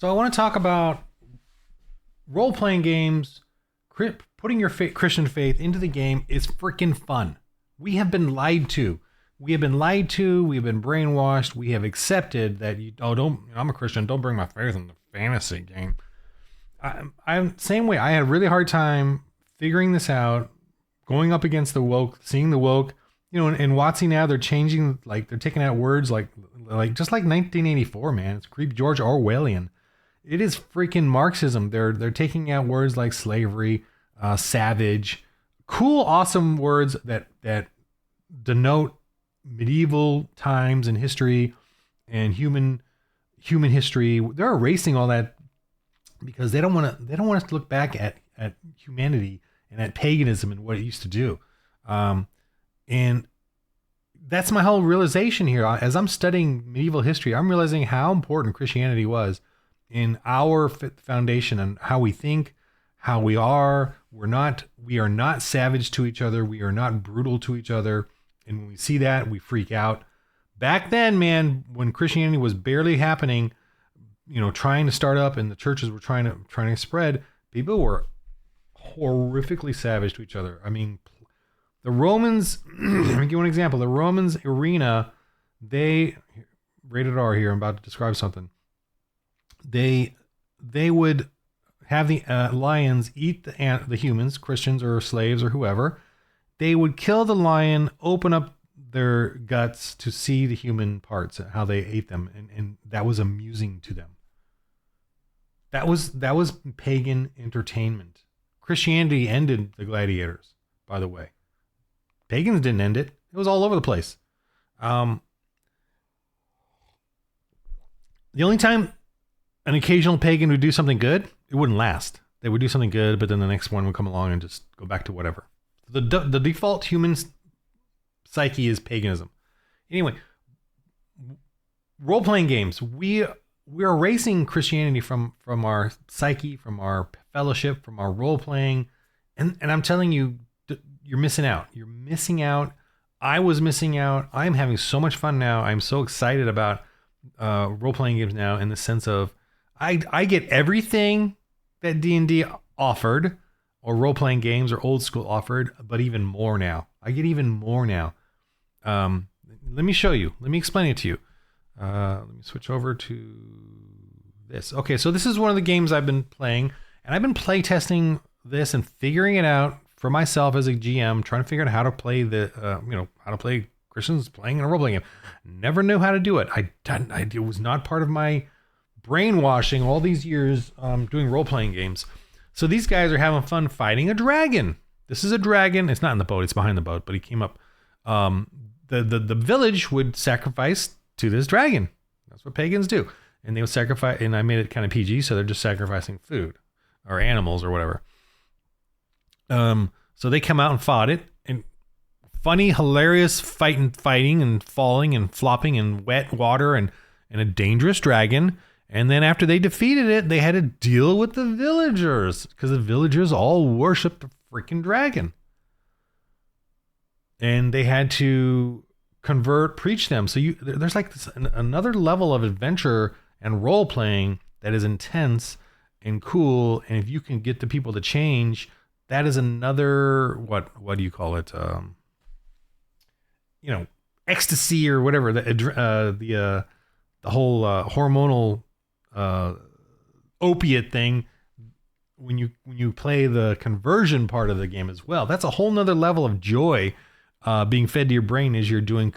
So I want to talk about role-playing games. Putting your Christian faith into the game is freaking fun. We have been lied to. We have been lied to. We have been brainwashed. We have accepted that I'm a Christian. Don't bring my faith in the fantasy game. I'm same way. I had a really hard time figuring this out, going up against the woke, seeing the woke. In WotC now they're changing, like they're taking out words like just like 1984, man. It's creep George Orwellian. It is freaking Marxism. They're taking out words like slavery, savage, cool, awesome words that denote medieval times and history and human history. They're erasing all that because they don't want us to look back at humanity and at paganism and what it used to do. And that's my whole realization here. As I'm studying medieval history, I'm realizing how important Christianity was in our foundation and how we think, how we are. We are not savage to each other. We are not brutal to each other. And when we see that, we freak out. Back then, man, when Christianity was barely happening, trying to start up and the churches were trying to spread, people were horrifically savage to each other. I mean, the Romans, let me give you one example. The Romans arena, rated R here, I'm about to describe something. They would have the lions eat the humans, Christians or slaves or whoever. They would kill the lion, open up their guts to see the human parts, how they ate them, and that was amusing to them. That was pagan entertainment. Christianity ended the gladiators, by the way. Pagans didn't end it. It was all over the place. The only time an occasional pagan would do something good, it wouldn't last. They would do something good, but then the next one would come along and just go back to whatever. The default human psyche is paganism. Anyway, role-playing games. We're erasing Christianity from our psyche, from our fellowship, from our role-playing. And I'm telling you, you're missing out. You're missing out. I was missing out. I'm having so much fun now. I'm so excited about role-playing games now in the sense of I get everything that D&D offered, or role-playing games or old school offered, but even more now. I get even more now. Let me show you. Let me explain it to you. Let me switch over to this. Okay, so this is one of the games I've been playing, and I've been play testing this and figuring it out for myself as a GM, trying to figure out how to play how to play Christians playing in a role-playing game. Never knew how to do it. It was not part of my brainwashing all these years doing role-playing games. So these guys are having fun fighting a dragon. This is a dragon. It's not in the boat. It's behind the boat, but he came up. The village would sacrifice to this dragon. That's what pagans do. And they would sacrifice, and I made it kind of PG, so they're just sacrificing food or animals or whatever. So they come out and fought it, and funny, hilarious fighting and falling and flopping in wet water and a dangerous dragon. And then after they defeated it, they had to deal with the villagers because the villagers all worshiped the freaking dragon. And they had to preach them. So there's like another level of adventure and role playing that is intense and cool. And if you can get the people to change, that is another, what do you call it? Ecstasy or whatever. The whole hormonal opiate thing. When you play the conversion part of the game as well, that's a whole nother level of joy being fed to your brain as you're doing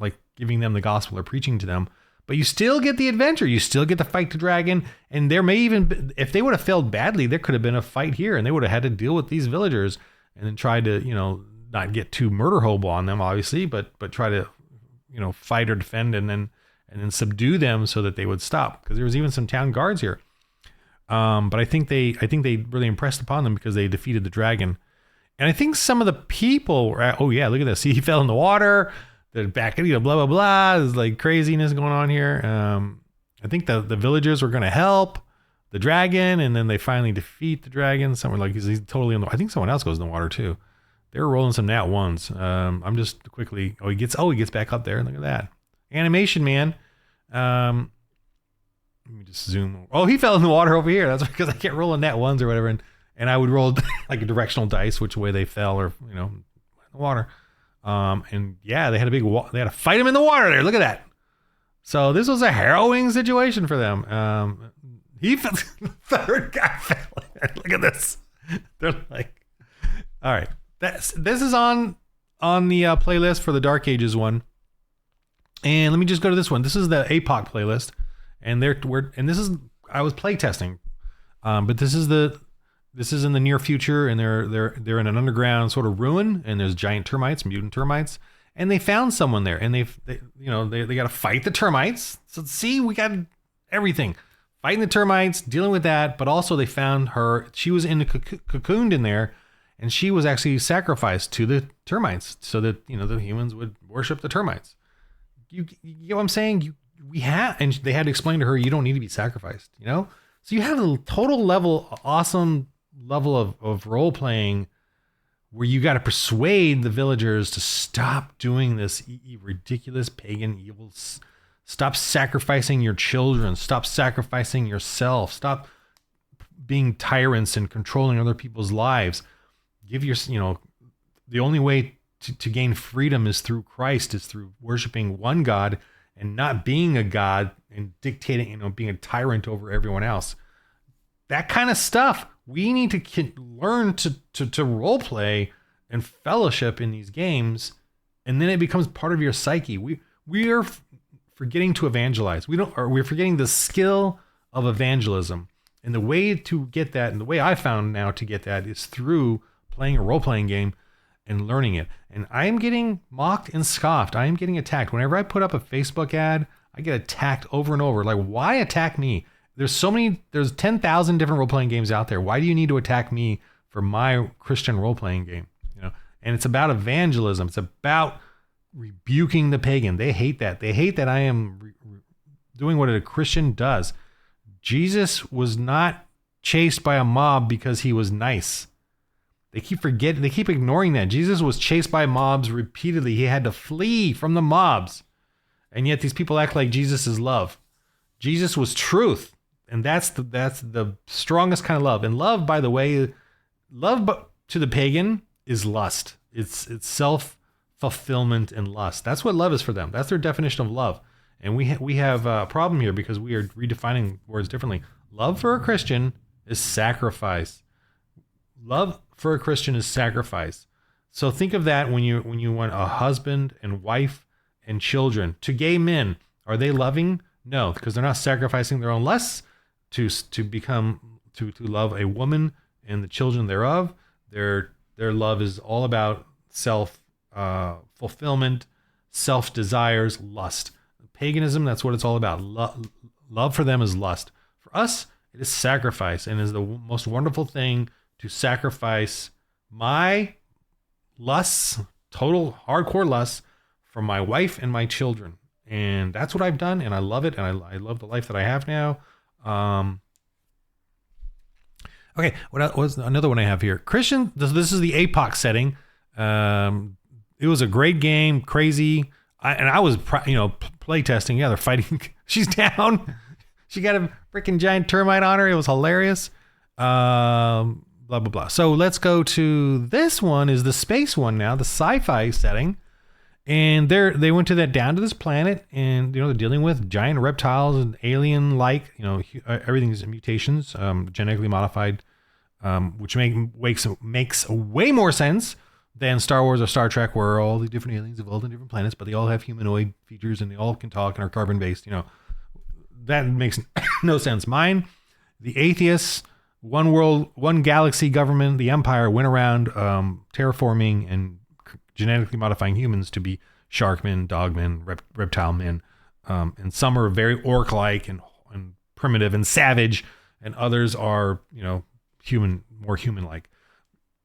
like giving them the gospel or preaching to them. But you still get the adventure. You still get to fight the dragon. And there may even, if they would have failed badly, there could have been a fight here and they would have had to deal with these villagers and then try to, not get too murder hobo on them, obviously, but try to, fight or defend and then subdue them so that they would stop. Because there was even some town guards here. But I think they really impressed upon them because they defeated the dragon. And I think some of the people were, oh yeah, look at this. See, he fell in the water. They're back, blah, blah, blah. There's like craziness going on here. I think the villagers were going to help the dragon, and then they finally defeat the dragon. Someone like he's totally in the. I think someone else goes in the water too. They were rolling some nat ones. I'm just quickly. He gets back up there. Look at that animation, man. Let me just zoom. Oh, he fell in the water over here. That's because I can't roll a net ones or whatever. And I would roll like a directional dice, which way they fell or, in the water. And yeah, they had they had to fight him in the water there. Look at that. So this was a harrowing situation for them. He fell, the third guy fell in. Look at this. They're like, all right, this is on the playlist for the Dark Ages one. And let me just go to this one. This is the APOC playlist, and I was playtesting, but this is in the near future, and they're in an underground sort of ruin, and there's giant termites, mutant termites, and they found someone there, and they got to fight the termites. So see, we got everything, fighting the termites, dealing with that, but also they found her. She was cocooned in there, and she was actually sacrificed to the termites, so that the humans would worship the termites. You get what I'm saying? And they had to explain to her, you don't need to be sacrificed, So you have a total awesome level of role playing where you got to persuade the villagers to stop doing this ridiculous pagan evil. Stop sacrificing your children. Stop sacrificing yourself. Stop being tyrants and controlling other people's lives. The only way to gain freedom is through Christ, is through worshiping one God and not being a God and dictating, being a tyrant over everyone else. That kind of stuff. We need to learn to role play and fellowship in these games, and then it becomes part of your psyche. We are forgetting to evangelize. We're forgetting the skill of evangelism. And the way to get that, and the way I found now to get that, is through playing a role-playing game and learning it. And I am getting mocked and scoffed. I am getting attacked. Whenever I put up a Facebook ad, I get attacked over and over. Like, why attack me? There's 10,000 different role-playing games out there. Why do you need to attack me for my Christian role-playing game? And it's about evangelism. It's about rebuking the pagan. They hate that. They hate that I am doing what a Christian does. Jesus was not chased by a mob because he was nice. They keep ignoring that. Jesus was chased by mobs repeatedly. He had to flee from the mobs. And yet these people act like Jesus is love. Jesus was truth. And that's the strongest kind of love. And love, by the way, to the pagan is lust. It's self-fulfillment and lust. That's what love is for them. That's their definition of love. And we have a problem here because we are redefining words differently. Love for a Christian is sacrifice. Love for a Christian is sacrifice. So think of that when you want a husband and wife and children. To gay men, are they loving? No, because they're not sacrificing their own lusts to love a woman and the children thereof. Their love is all about self fulfillment, self desires, lust. Paganism, that's what it's all about. Love for them is lust. For us, it is sacrifice, and is the most wonderful thing to sacrifice my lusts, total hardcore lusts, for my wife and my children. And that's what I've done, and I love it, and I love the life that I have now. Okay, what was another one I have here? Christian, this is the APOC setting. It was a great game, crazy. I was, play testing. Yeah, they're fighting. She's down. She got a freaking giant termite on her. It was hilarious. Blah, blah, blah. So let's go to this one, is the space one now, the sci-fi setting. And they went down to this planet, and they're dealing with giant reptiles and alien-like, everything's mutations, genetically modified, which makes way more sense than Star Wars or Star Trek, where all the different aliens evolved on different planets, but they all have humanoid features and they all can talk and are carbon-based. That makes no sense. Mine, the atheists, one world, one galaxy government, the Empire went around terraforming and genetically modifying humans to be sharkmen, dogmen, reptile men. And some are very orc-like and primitive and savage, and others are, human, more human-like.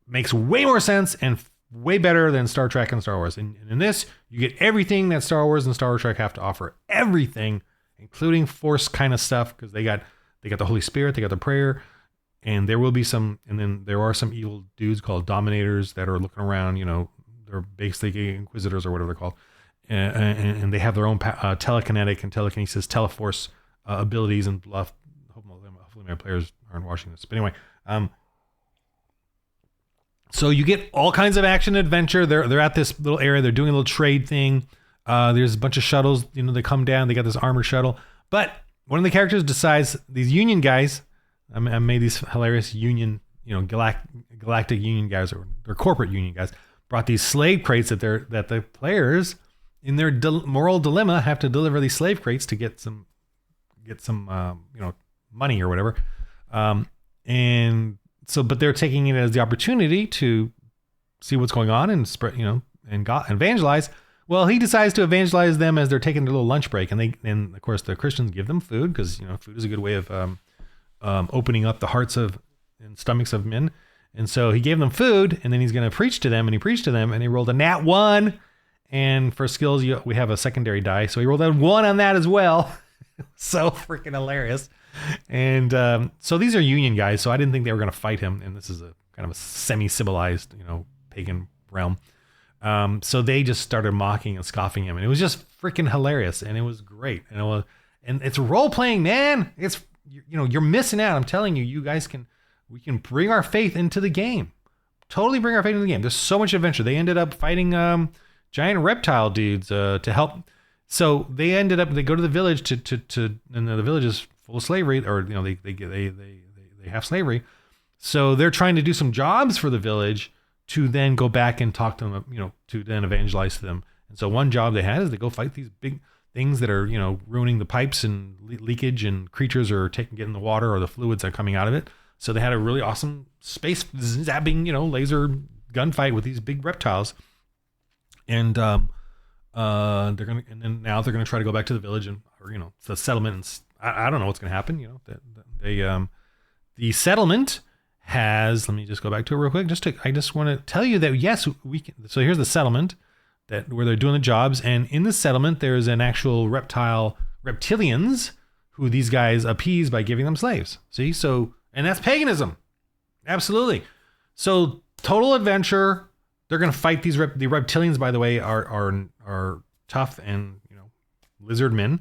Makes way more sense and way better than Star Trek and Star Wars. And in this, you get everything that Star Wars and Star Trek have to offer. Everything, including Force kind of stuff, because they got the Holy Spirit, they got the prayer, and there will be some, and then there are some evil dudes called Dominators that are looking around, they're basically Inquisitors or whatever they're called. And they have their own telekinetic and telekinesis, teleforce abilities and bluff. Hopefully my players aren't watching this. But anyway, so you get all kinds of action adventure. They're at this little area. They're doing a little trade thing. There's a bunch of shuttles. They come down. They got this armored shuttle. But one of the characters decides, these Union guys, I made these hilarious Union, galactic Union guys, or they're corporate Union guys, brought these slave crates that the players, in their moral dilemma, have to deliver these slave crates to get some money or whatever. And so, but they're taking it as the opportunity to see what's going on and spread, and evangelize. Well, he decides to evangelize them as they're taking their little lunch break, and of course the Christians give them food, because food is a good way of opening up the hearts and stomachs of men. And so he gave them food, and then he's going to preach to them, and he preached to them, and he rolled a nat 1. And for skills, we have a secondary die, so he rolled a 1 on that as well. So freaking hilarious. And so these are Union guys, so I didn't think they were going to fight him. And this is a kind of a semi-civilized, pagan realm. So they just started mocking and scoffing him, and it was just freaking hilarious, and it was great. And it's role playing, man. It's you're missing out. I'm telling you, we can bring our faith into the game. Totally bring our faith into the game. There's so much adventure. They ended up fighting giant reptile dudes to help. So they go to the village and the village is full of slavery, or they have slavery. So they're trying to do some jobs for the village to then go back and talk to them, to then evangelize to them. And so one job they had is they go fight these big things that are, ruining the pipes and leakage, and creatures are getting the water or the fluids that are coming out of it. So they had a really awesome space zapping, laser gunfight with these big reptiles. And now they're gonna try to go back to the village or the settlement. And I don't know what's gonna happen. The settlement has. Let me just go back to it real quick. I just want to tell you that yes, we can. So here's the settlement where they're doing the jobs, and in the settlement there's an actual reptilians who these guys appease by giving them slaves. See, and that's paganism, absolutely. So total adventure. They're going to fight the reptilians. By the way, are tough and lizard men,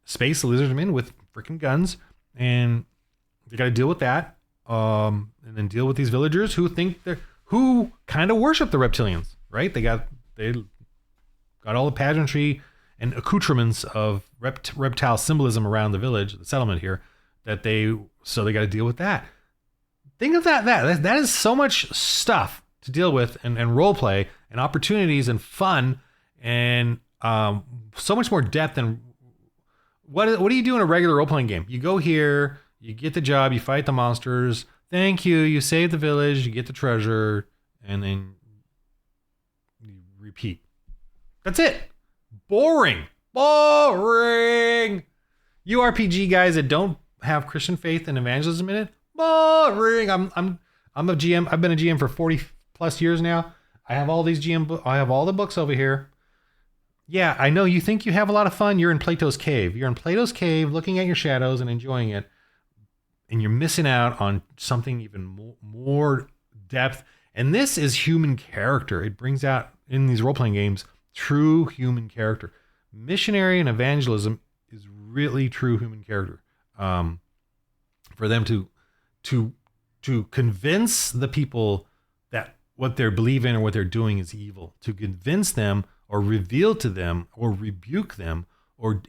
space lizard men with freaking guns, and they got to deal with that. And then deal with these villagers who kind of worship the reptilians, right? They got all the pageantry and accoutrements of reptile symbolism around the village, the settlement here, so they got to deal with that. Think of that is so much stuff to deal with, and role play and opportunities and fun, and so much more depth than what do you do in a regular role playing game? You go here, you get the job, you fight the monsters, thank you, you save the village, you get the treasure, and then you repeat. That's it. Boring. You RPG guys that don't have Christian faith and evangelism in it, boring. I'm a GM. I've been a GM for 40 plus years now. I have all these I have all the books over here. Yeah, I know you think you have a lot of fun. You're in Plato's cave. You're in Plato's cave looking at your shadows and enjoying it. And you're missing out on something even more depth. And this is human character. It brings out, in these role-playing games, true human character. Missionary and evangelism is really true human character. For them to convince the people that what they believe in or what they're doing is evil, to convince them or reveal to them or rebuke them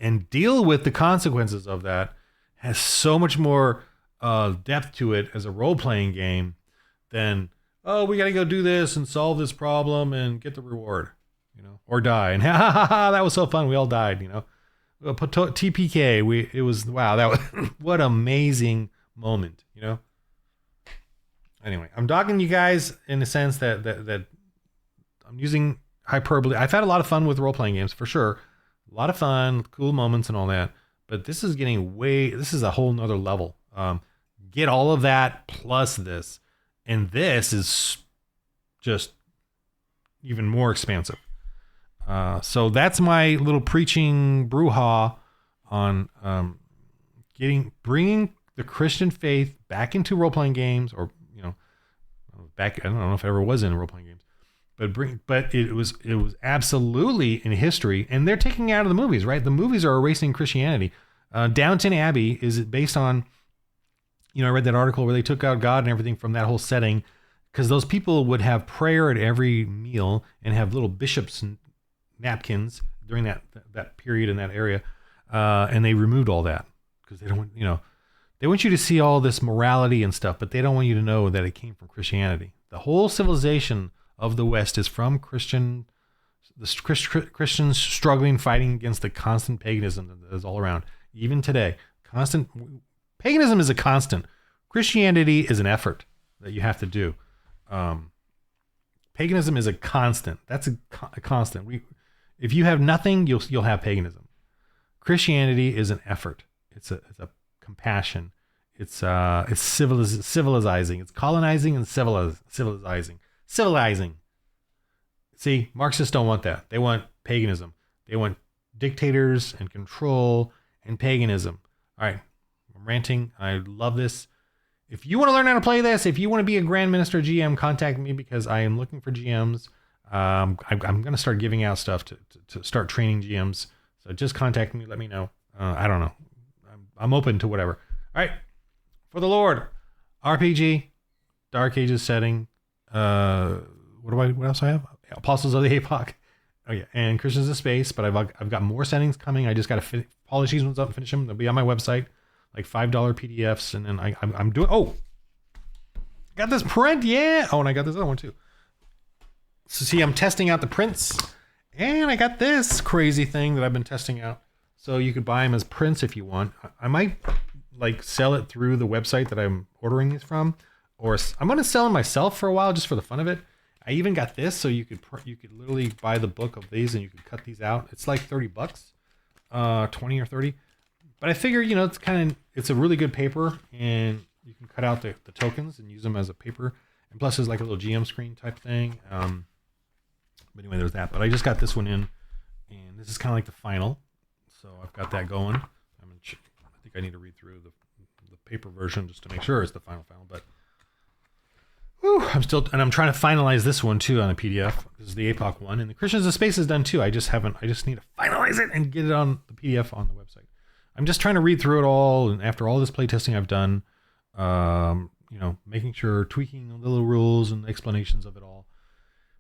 and deal with the consequences of that, has so much more depth to it as a role-playing game than, oh, we got to go do this and solve this problem and get the reward, or die. And that was so fun. We all died, TPK. It was, wow. That was, what amazing moment, Anyway, I'm dogging you guys in the sense that I'm using hyperbole. I've had a lot of fun with role-playing games, for sure. A lot of fun, cool moments and all that. But this is this is a whole nother level. Get all of that plus this. And this is just even more expansive. So that's my little preaching brouhaha on bringing the Christian faith back into role-playing games, or back. I don't know if it ever was in role-playing games, but it was absolutely in history, and they're taking it out of the movies, right? The movies are erasing Christianity. Downton Abbey is based on, I read that article where they took out God and everything from that whole setting, because those people would have prayer at every meal and have little bishops and napkins during that period in that area, and they removed all that because they don't want, they want you to see all this morality and stuff, but they don't want you to know that it came from Christianity. The whole civilization of the West is from Christians struggling, fighting against the constant paganism that is all around. Even today, paganism is a constant. Christianity is an effort that you have to do. Paganism is a constant. That's a constant. If you have nothing, you'll have paganism. Christianity is an effort. It's a compassion. It's civilizing. It's colonizing and civilizing. See, Marxists don't want that. They want paganism. They want dictators and control and paganism. All right, I'm ranting. I love this. If you want to learn how to play this, if you want to be a Grand Minister GM, contact me because I am looking for GMs. I'm going to start giving out stuff to start training GMs. So just contact me. Let me know. I don't know. I'm open to whatever. All right. For the Lord. RPG. Dark Ages setting. What else I have? Apostles of the Epoch. Oh yeah. And Christians of Space. But I've got more settings coming. I just got to polish these ones up and finish them. They'll be on my website. Like $5 PDFs. And then I'm doing... Oh! Got this print. Yeah. Oh, and I got this other one too. So see, I'm testing out the prints. And I got this crazy thing that I've been testing out. So you could buy them as prints if you want. I might sell it through the website that I'm ordering these from, or I'm going to sell them myself for a while just for the fun of it. I even got this, so you could literally buy the book of these and you could cut these out. It's like $30, 20 or 30. But I figure, it's a really good paper, and you can cut out the tokens and use them as a paper. And plus, there's like a little GM screen type thing. But anyway, there's that. But I just got this one in, and this is kind of like the final. So I've got that going. I think I need to read through the paper version just to make sure it's the final. But I'm trying to finalize this one too on a PDF. This is the Epoch one, and the Christians of Space is done too. I just need to finalize it and get it on the PDF on the website. I'm just trying to read through it all, and after all this playtesting I've done, making sure, tweaking the little rules and explanations of it all.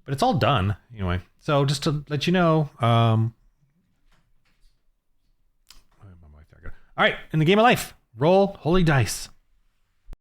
But it's all done anyway. So just to let you know, all right, in the game of life, roll holy dice.